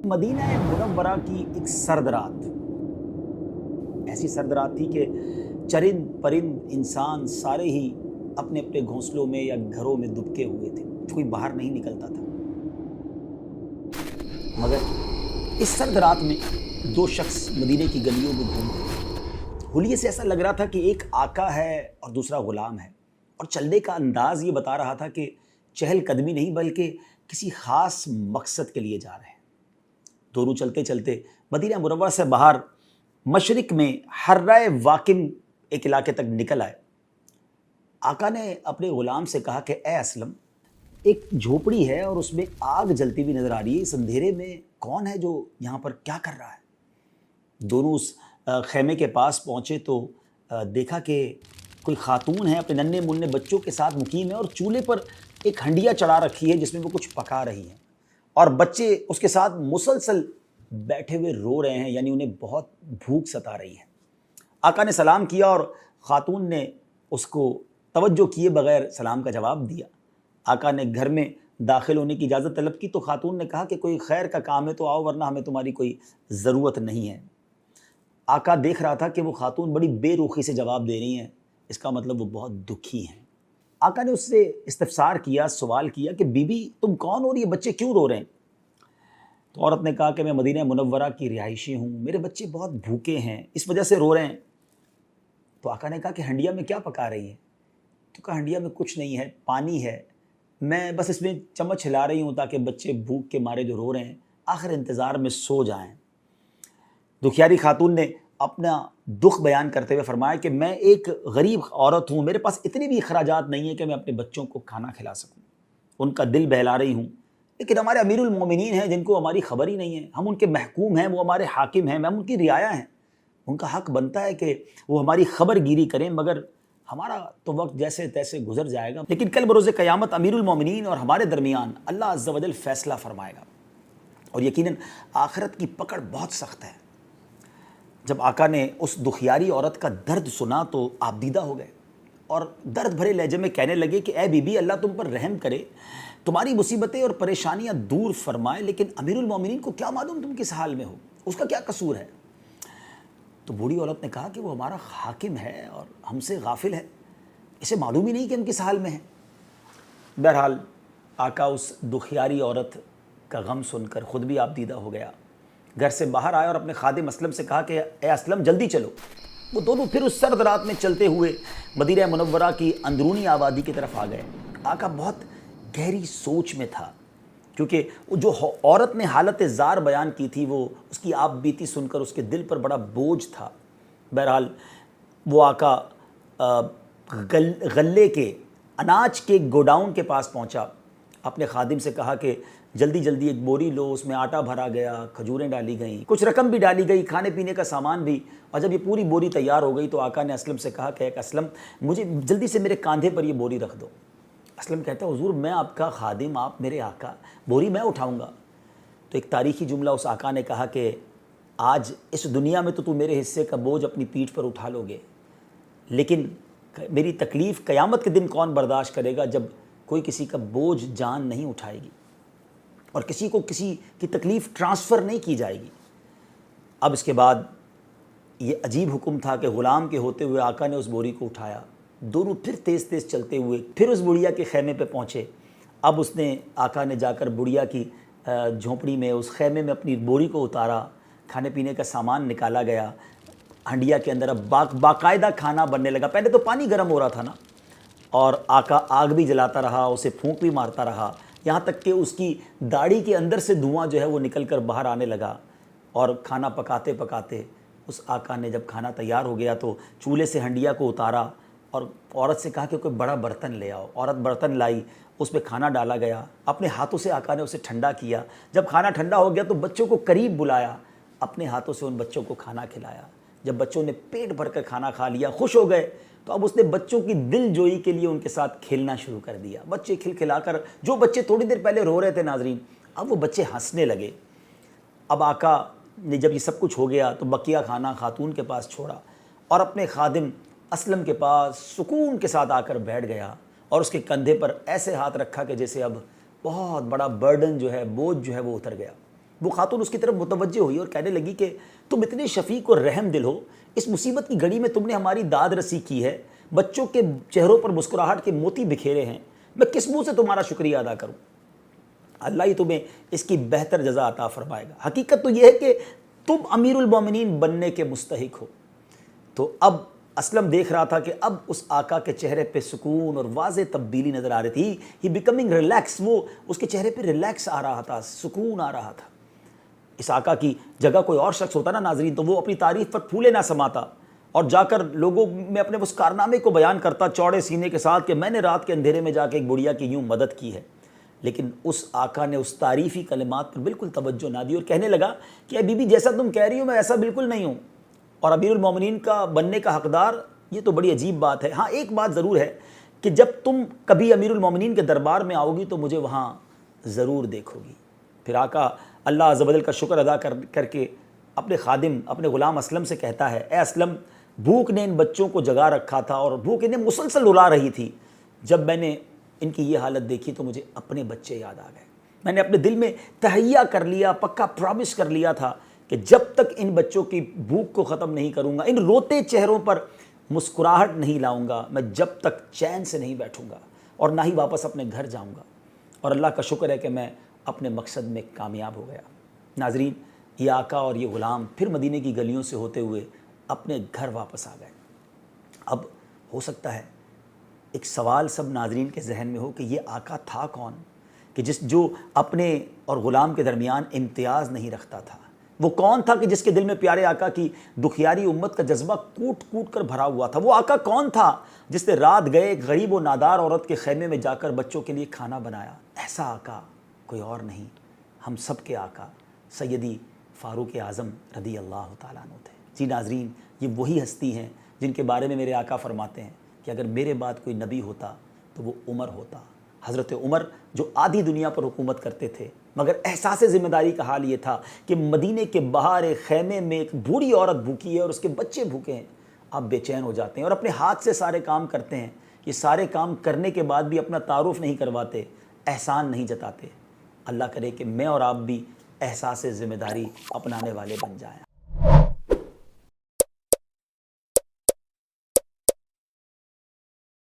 Medina Munawwara की एक सर्द रात, ऐसी सर्द रात थी कि चरिंद परिंद इंसान सारे ही अपने अपने घोंसलों में या घरों में दुबके हुए थे। कोई बाहर नहीं निकलता था। मगर इस सर्द रात में दो शख्स मदीने की गलियों में घूम रहे थे। हुलिये से ऐसा लग रहा था कि एक आका है और दूसरा गुलाम है, और चलने का अंदाज ये बता रहा था कि चहल कदमी नहीं बल्कि किसी ख़ास मकसद के लिए जा रहे हैं। दोनों चलते चलते मदीना मुनव्वरा से बाहर मशरिक में हर्राए वाकिम एक इलाके तक निकल आए। आका ने अपने ग़ुलाम से कहा कि ए असलम, एक झोपड़ी है और उसमें आग जलती हुई नज़र आ रही है। इस अंधेरे में कौन है जो यहाँ पर क्या कर रहा है? दोनों उस खेमे के पास पहुँचे तो देखा कि कोई खातून है, अपने नन्हे मुन्ने बच्चों के साथ मुकीम है और चूल्हे पर एक हंडिया चढ़ा रखी है जिसमें वो कुछ पका रही हैं, और बच्चे उसके साथ मुसलसल बैठे हुए रो रहे हैं, यानी उन्हें बहुत भूख सता रही है। आका ने सलाम किया और ख़ातून ने उसको तवज्जो किए बग़ैर सलाम का जवाब दिया। आका ने घर में दाखिल होने की इजाज़त तलब की तो ख़ातून ने कहा कि कोई खैर का काम है तो आओ, वरना हमें तुम्हारी कोई ज़रूरत नहीं है। आका देख रहा था कि वो ख़ातून बड़ी बेरुखी से जवाब दे रही हैं, इसका मतलब वो बहुत दुखी हैं। आका ने उससे इस्तफसार किया, सवाल किया कि बीबी तुम कौन हो और ये बच्चे क्यों रो रहे हैं? तो औरत ने कहा कि मैं मदीना मुनव्वरा की रिहायशी हूँ, मेरे बच्चे बहुत भूखे हैं, इस वजह से रो रहे हैं। तो आका ने कहा कि हंडिया में क्या पका रही है? तो कहा हंडिया में कुछ नहीं है, पानी है, मैं बस इसमें चम्मच हिला रही हूँ ताकि बच्चे भूख के मारे जो रो रहे हैं आखिर इंतज़ार में सो जाएं। दुखियारी खातून ने अपना दुख बयान करते हुए फरमाया कि मैं एक गरीब औरत हूँ, मेरे पास इतने भी अखराजात नहीं है कि मैं अपने बच्चों को खाना खिला सकूँ, उनका दिल बहला रही हूँ, लेकिन हमारे अमीरुल मोमिनीन हैं जिनको हमारी ख़बर ही नहीं है, हम उनके महकूम हैं, वो हमारे हाकिम हैं, हम उनकी रियाया हैं, उनका हक़ बनता है कि वो हमारी खबर गिरी करें, मगर हमारा तो वक्त जैसे तैसे गुजर जाएगा, लेकिन कल बरोज़ क़यामत अमीरुल मोमिनीन और हमारे दरमियान अल्लाह अज़्ज़ा वजल फ़ैसला फ़रमाएगा, और यकीनन आखिरत की पकड़ बहुत सख्त है। जब आका ने उस दुखियारी औरत का दर्द सुना तो आप दीदा हो गए और दर्द भरे लहजे में कहने लगे कि ए बीबी, अल्लाह तुम पर रहम करे, तुम्हारी मुसीबतें और परेशानियां दूर फरमाए, लेकिन अमीरुल मोमिनीन को क्या मालूम तुम किस हाल में हो, उसका क्या कसूर है? तो बूढ़ी औरत ने कहा कि वो हमारा हाकिम है और हमसे गाफिल है, इसे मालूम ही नहीं कि हम किस हाल में हैं। बहरहाल आका उस दुखियारी औरत का गम सुनकर ख़ुद भी आप दीदा हो गया, घर से बाहर आया और अपने खादिम असलम से कहा कि ए असलम जल्दी चलो। वो दोनों फिर उस सर्द रात में चलते हुए मदीना मुनव्वरा की अंदरूनी आबादी की तरफ आ गए। आका बहुत गहरी सोच में था, क्योंकि जो औरत ने हालत ज़ार बयान की थी वो उसकी आप बीती सुनकर उसके दिल पर बड़ा बोझ था। बहरहाल वो आका गल्ले के अनाज के गोडाउन के पास पहुंचा, अपने खादिम से कहा कि जल्दी जल्दी एक बोरी लो, उसमें आटा भरा गया, खजूरें डाली गईं, कुछ रकम भी डाली गई, खाने पीने का सामान भी। और जब ये पूरी बोरी तैयार हो गई तो आका ने असलम से कहा कि असलम, मुझे जल्दी से मेरे कंधे पर ये बोरी रख दो। असलम कहता है हुजूर, मैं आपका खादिम, आप मेरे आका, बोरी मैं उठाऊँगा। तो एक तारीख़ी जुमला उस आका ने कहा कि आज इस दुनिया में तो तू मेरे हिस्से का बोझ अपनी पीठ पर उठा लोगे, लेकिन मेरी तकलीफ़ क़यामत के दिन कौन बर्दाश्त करेगा जब कोई किसी का बोझ जान नहीं उठाएगी और किसी को किसी की तकलीफ़ ट्रांसफ़र नहीं की जाएगी। अब इसके बाद ये अजीब हुक्म था कि ग़ुलाम के होते हुए आका ने उस बोरी को उठाया। दोनों फिर तेज़ तेज़ चलते हुए फिर उस बुढ़िया के खेमे पे पहुँचे। अब उसने आका ने जाकर बुढ़िया की झोंपड़ी में, उस खेमे में अपनी बोरी को उतारा, खाने पीने का सामान निकाला गया। हंडिया के अंदर अब बाकायदा खाना बनने लगा। पहले तो पानी गर्म हो रहा था ना, और आका आग भी जलाता रहा, उसे फूंक भी मारता रहा, यहाँ तक कि उसकी दाढ़ी के अंदर से धुआं जो है वो निकल कर बाहर आने लगा। और खाना पकाते पकाते उस आका ने जब खाना तैयार हो गया तो चूल्हे से हंडिया को उतारा और औरत से कहा कि कोई बड़ा बर्तन ले आओ। औरत बर्तन लाई, उस पर खाना डाला गया, अपने हाथों से आका ने उसे ठंडा किया। जब खाना ठंडा हो गया तो बच्चों को करीब बुलाया, अपने हाथों से उन बच्चों को खाना खिलाया। जब बच्चों ने पेट भर कर खाना खा लिया, खुश हो गए, तो अब उसने बच्चों की दिल जोई के लिए उनके साथ खेलना शुरू कर दिया। बच्चे खिलखिलाकर, जो बच्चे थोड़ी देर पहले रो रहे थे नाजरीन, अब वो बच्चे हंसने लगे। अब आका ने जब ये सब कुछ हो गया तो बकिया खाना खातून के पास छोड़ा और अपने खादिम असलम के पास सुकून के साथ आकर बैठ गया और उसके कंधे पर ऐसे हाथ रखा कि जैसे अब बहुत बड़ा बर्डन जो है, बोझ जो है वो उतर गया। وہ خاتون اس کی طرف متوجہ ہوئی اور کہنے لگی کہ تم اتنے شفیق اور رحم دل ہو، اس مصیبت کی گھڑی میں تم نے ہماری داد رسی کی ہے، بچوں کے چہروں پر مسکراہٹ کے موتی بکھیرے ہیں، میں کس منہ سے تمہارا شکریہ ادا کروں؟ اللہ ہی تمہیں اس کی بہتر جزا عطا فرمائے گا۔ حقیقت تو یہ ہے کہ تم امیر المومنین بننے کے مستحق ہو۔ تو اب اسلم دیکھ رہا تھا کہ اب اس آقا کے چہرے پہ سکون اور واضح تبدیلی نظر آ رہی تھی، ہی بیکمنگ ریلیکس، وہ اس کے چہرے پہ ریلیکس آ رہا تھا، سکون آ رہا تھا۔ اس آقا کی جگہ کوئی اور شخص ہوتا نا ناظرین تو وہ اپنی تعریف پر پھولے نہ سماتا اور جا کر لوگوں میں اپنے اس کارنامے کو بیان کرتا چوڑے سینے کے ساتھ کہ میں نے رات کے اندھیرے میں جا کے ایک بڑھیا کی یوں مدد کی ہے۔ لیکن اس آقا نے اس تعریفی کلمات پر بالکل توجہ نہ دی اور کہنے لگا کہ اے بی بی جیسا تم کہہ رہی ہو میں ایسا بالکل نہیں ہوں، اور امیر المومنین کا بننے کا حقدار یہ تو بڑی عجیب بات ہے۔ ہاں ایک بات ضرور ہے کہ جب تم کبھی امیر المومنین کے دربار میں آؤ گی تو مجھے وہاں ضرور دیکھو گی۔ پھر آقا اللہ عز و جل کا شکر ادا کر کے اپنے خادم اپنے غلام اسلم سے کہتا ہے، اے اسلم بھوک نے ان بچوں کو جگا رکھا تھا اور بھوک انہیں مسلسل رلا رہی تھی، جب میں نے ان کی یہ حالت دیکھی تو مجھے اپنے بچے یاد آ گئے۔ میں نے اپنے دل میں تہیہ کر لیا، پکا پرامس کر لیا تھا کہ جب تک ان بچوں کی بھوک کو ختم نہیں کروں گا، ان روتے چہروں پر مسکراہٹ نہیں لاؤں گا، میں جب تک چین سے نہیں بیٹھوں گا اور نہ ہی واپس اپنے گھر جاؤں گا۔ اور اللہ کا شکر ہے کہ میں اپنے مقصد میں کامیاب ہو گیا۔ ناظرین یہ آقا اور یہ غلام پھر مدینے کی گلیوں سے ہوتے ہوئے اپنے گھر واپس آ گئے۔ اب ہو سکتا ہے ایک سوال سب ناظرین کے ذہن میں ہو کہ یہ آقا تھا کون کہ جو اپنے اور غلام کے درمیان امتیاز نہیں رکھتا تھا؟ وہ کون تھا کہ جس کے دل میں پیارے آقا کی دکھیاری امت کا جذبہ کوٹ کوٹ کر بھرا ہوا تھا؟ وہ آقا کون تھا جس نے رات گئے ایک غریب و نادار عورت کے خیمے میں جا کر بچوں کے لیے کھانا بنایا؟ ایسا آقا کوئی اور نہیں، ہم سب کے آقا سیدی فاروق اعظم رضی اللہ تعالیٰ عنہ تھے۔ جی ناظرین یہ وہی ہستی ہیں جن کے بارے میں میرے آقا فرماتے ہیں کہ اگر میرے بعد کوئی نبی ہوتا تو وہ عمر ہوتا۔ حضرت عمر جو آدھی دنیا پر حکومت کرتے تھے مگر احساس ذمہ داری کا حال یہ تھا کہ مدینے کے باہر ایک خیمے میں ایک بوڑھی عورت بھوکی ہے اور اس کے بچے بھوکے ہیں، آپ بے چین ہو جاتے ہیں اور اپنے ہاتھ سے سارے کام کرتے ہیں۔ یہ سارے کام کرنے کے بعد بھی اپنا تعارف نہیں کرواتے، احسان نہیں جتاتے۔ اللہ کرے کہ میں اور آپ بھی احساس ذمہ داری اپنانے والے بن جائیں۔